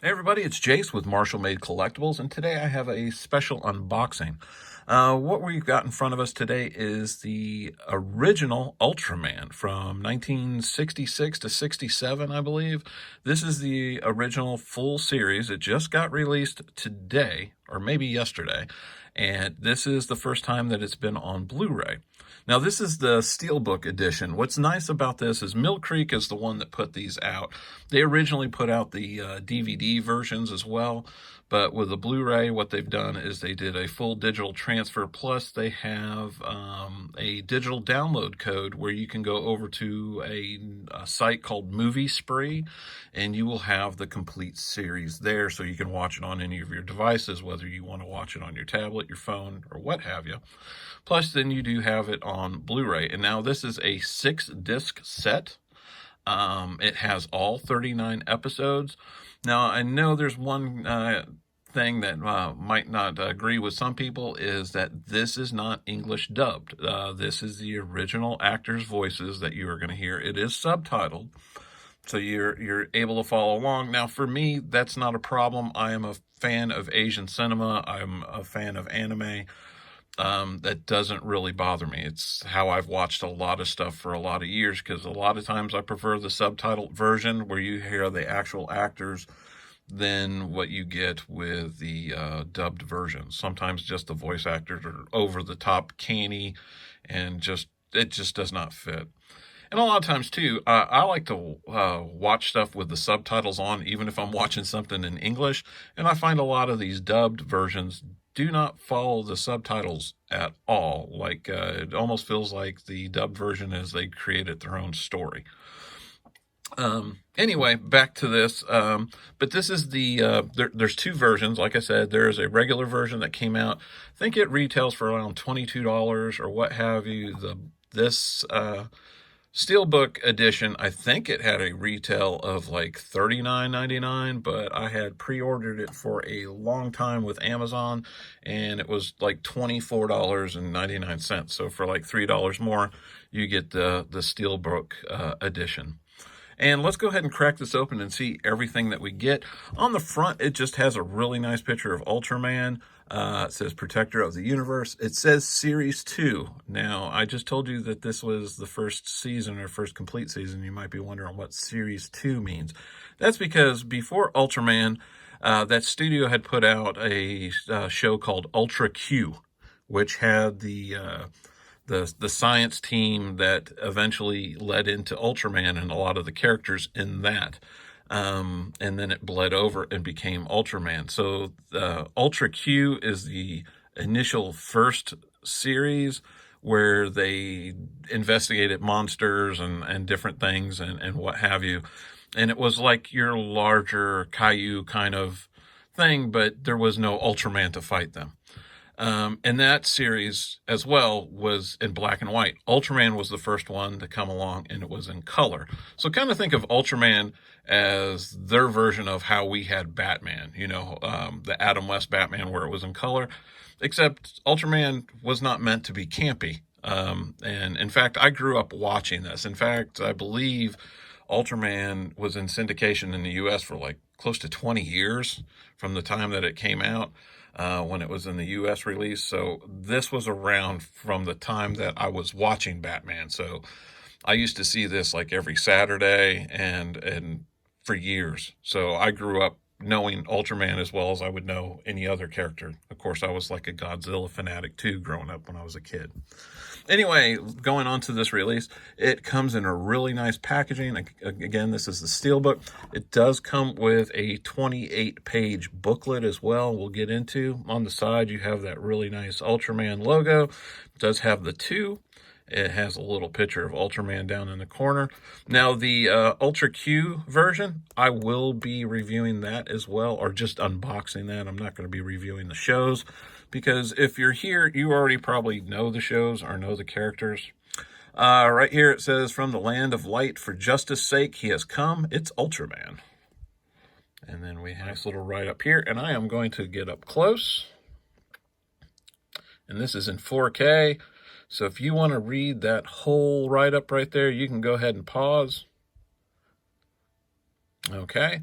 Hey everybody, it's Jace with Marshall Made Collectibles, and today I have a special unboxing. What we've got in front of us today is the original Ultraman from 1966 to 67, I believe. This is the original full series. It just got released today, or maybe yesterday, and this is the first time that it's been on Blu-ray. Now, this is the Steelbook edition. What's nice about this is Mill Creek is the one that put these out. They originally put out the DVD versions as well, but with the Blu-ray, what they've done is they did a full digital transfer, plus they have a digital download code where you can go over to a site called Movie Spree, and you will have the complete series there, so you can watch it on any of your devices, whether you want to watch it on your tablet, your phone, or what have you. Plus, then you do have it on Blu-ray. And now this is a 6-disc set. It has all 39 episodes. Now, I know there's one thing that might not agree with some people, is that this is not English dubbed. This is the original actors' voices that you are going to hear. It is subtitled, so you're able to follow along. Now, for me, that's not a problem. I am a fan of Asian cinema. I'm a fan of anime. That doesn't really bother me. It's how I've watched a lot of stuff for a lot of years, because a lot of times I prefer the subtitled version where you hear the actual actors than what you get with the dubbed version. Sometimes just the voice actors are over the top canny, and it just does not fit. And a lot of times too, I like to watch stuff with the subtitles on, even if I'm watching something in English. And I find a lot of these dubbed versions do not follow the subtitles at all. Like it almost feels like the dubbed version is they created their own story. Anyway, back to this. But this is there's two versions. Like I said, there's a regular version that came out. I think it retails for around $22 or what have you. This Steelbook edition, I think it had a retail of like $39.99, but I had pre-ordered it for a long time with Amazon, and it was like $24.99. So for like $3 more, you get the Steelbook edition. And let's go ahead and crack this open and see everything that we get. On the front, it just has a really nice picture of Ultraman. It says Protector of the Universe. It says Series 2. Now, I just told you that this was the first season or first complete season. You might be wondering what Series 2 means. That's because before Ultraman, that studio had put out a show called Ultra Q, which had the science team that eventually led into Ultraman and a lot of the characters in that. And then it bled over and became Ultraman. So Ultra Q is the initial first series where they investigated monsters and different things and what have you. And it was like your larger Caillou kind of thing, but there was no Ultraman to fight them. And that series as well was in black and white. Ultraman was the first one to come along, and it was in color. So kind of think of Ultraman as their version of how we had Batman, the Adam West Batman, where it was in color, except Ultraman was not meant to be campy. And in fact, I grew up watching this. In fact, I believe Ultraman was in syndication in the US for like close to 20 years from the time that it came out. When it was in the U.S. release. So this was around from the time that I was watching Batman. So I used to see this like every Saturday and for years. So I grew up knowing Ultraman as well as I would know any other character. Of course, I was like a Godzilla fanatic too growing up when I was a kid. Anyway, going on to this release, it comes in a really nice packaging. Again, this is the Steelbook. It does come with a 28-page booklet as well, we'll get into. On the side, you have that really nice Ultraman logo. It does have the 2. It has a little picture of Ultraman down in the corner. Now, the Ultra Q version, I will be reviewing that as well, or just unboxing that. I'm not going to be reviewing the shows, because if you're here, you already probably know the shows or know the characters. Right here it says, "From the land of light, for justice sake, he has come. It's Ultraman." And then we have a nice little write-up here, and I am going to get up close. And this is in 4K. So if you want to read that whole write-up right there, you can go ahead and pause. Okay.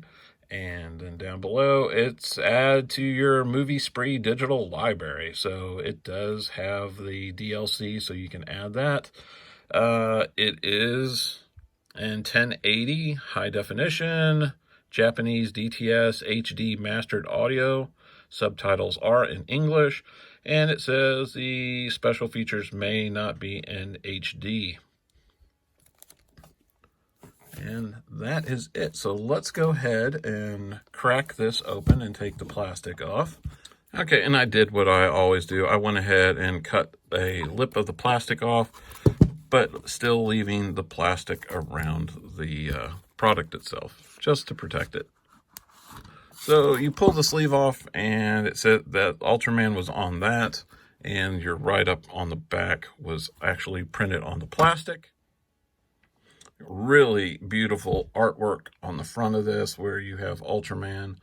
And then down below, it's add to your Movie Spree digital library. So it does have the DLC, so you can add that. It is in 1080 high definition, Japanese DTS HD mastered audio. Subtitles are in English, and it says the special features may not be in HD. And that is it. So let's go ahead and crack this open and take the plastic off. Okay, and I did what I always do. I went ahead and cut a lip of the plastic off, but still leaving the plastic around the product itself, just to protect it. So you pull the sleeve off, and it said that Ultraman was on that, and your write-up on the back was actually printed on the plastic. Really beautiful artwork on the front of this, where you have Ultraman.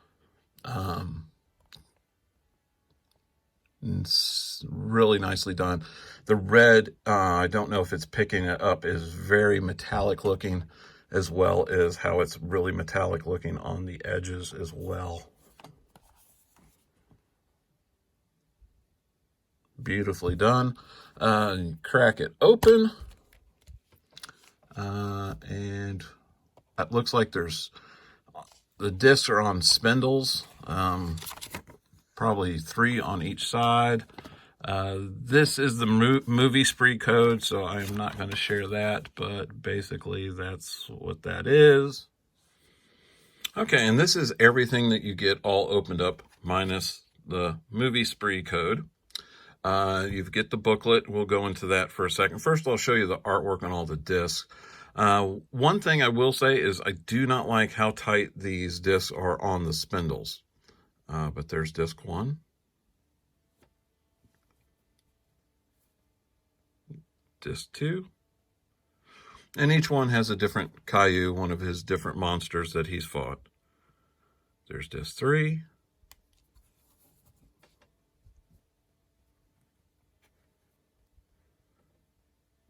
It's really nicely done. The red, I don't know if it's picking it up, is very metallic looking, as well as how it's really metallic looking on the edges as well. Beautifully done. Crack it open. And it looks like the discs are on spindles, probably 3 on each side. This is the Movie Spree code, so I'm not going to share that, but basically that's what that is. Okay, and this is everything that you get all opened up, minus the Movie Spree code. You get the booklet. We'll go into that for a second. First, I'll show you the artwork on all the discs. One thing I will say is I do not like how tight these discs are on the spindles. But there's disc 1. Disc 2. And each one has a different Caillou, one of his different monsters that he's fought. There's disc 3.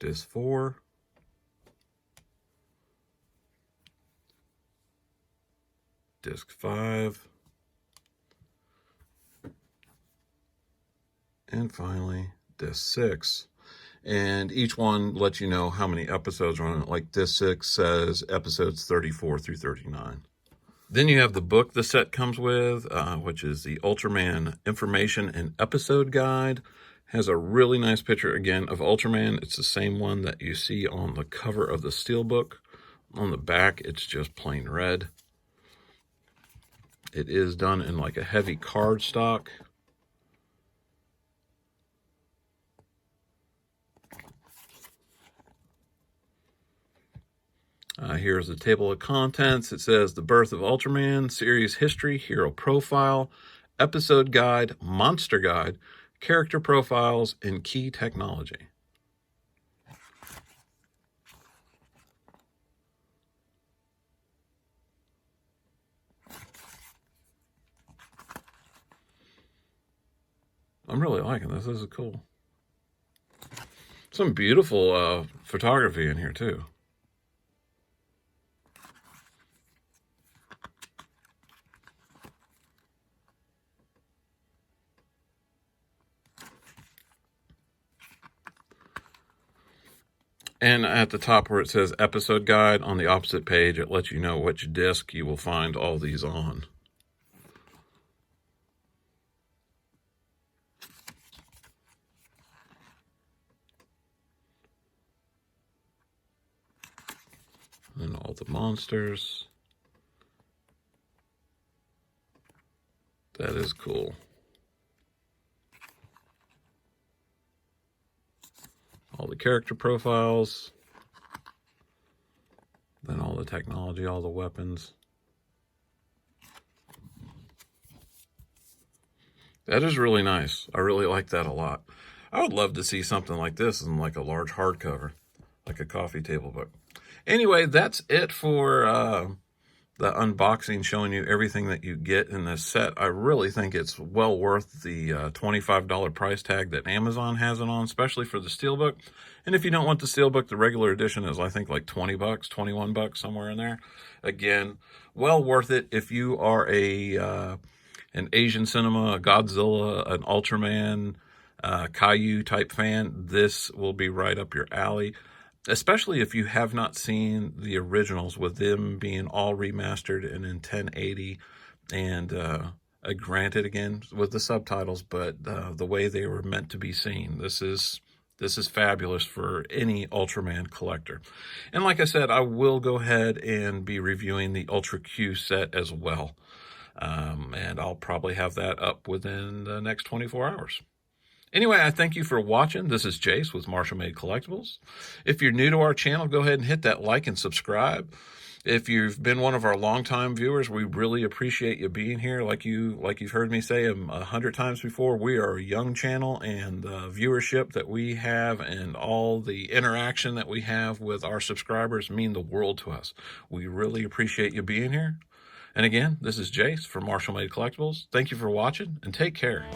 Disc 4. Disc 5. And finally, disc 6. And each one lets you know how many episodes are on it. Like disc 6 says episodes 34 through 39. Then you have the book the set comes with, which is the Ultraman Information and Episode Guide. Has a really nice picture, again, of Ultraman. It's the same one that you see on the cover of the Steelbook. On the back, it's just plain red. It is done in like a heavy cardstock. Here's the table of contents. It says the birth of Ultraman, series history, hero profile, episode guide, monster guide, character profiles, and key technology. I'm really liking this. This is cool. Some beautiful photography in here, too. And at the top where it says episode guide, on the opposite page, it lets you know which disc you will find all these on. And all the monsters. That is cool. All the character profiles. Then all the technology, all the weapons. That is really nice. I really like that a lot. I would love to see something like this in like a large hardcover, like a coffee table book. Anyway, that's it for the unboxing showing you everything that you get in this set. I really think it's well worth the $25 price tag that Amazon has it on, especially for the Steelbook. And if you don't want the Steelbook, the regular edition is, I think, like 20 bucks, 21 bucks, somewhere in there. Again, well worth it if you are an Asian cinema, a Godzilla, an Ultraman, Caillou type fan. This will be right up your alley, especially if you have not seen the originals, with them being all remastered and in 1080 and granted, again, with the subtitles, but the way they were meant to be seen. This is fabulous for any Ultraman collector. And like I said, I will go ahead and be reviewing the Ultra Q set as well. And I'll probably have that up within the next 24 hours. Anyway, I thank you for watching. This is Jace with Marshall Made Collectibles. If you're new to our channel, go ahead and hit that like and subscribe. If you've been one of our longtime viewers, we really appreciate you being here. Like you've heard me say 100 times before, we are a young channel, and the viewership that we have and all the interaction that we have with our subscribers mean the world to us. We really appreciate you being here. And again, this is Jace from Marshall Made Collectibles. Thank you for watching, and take care.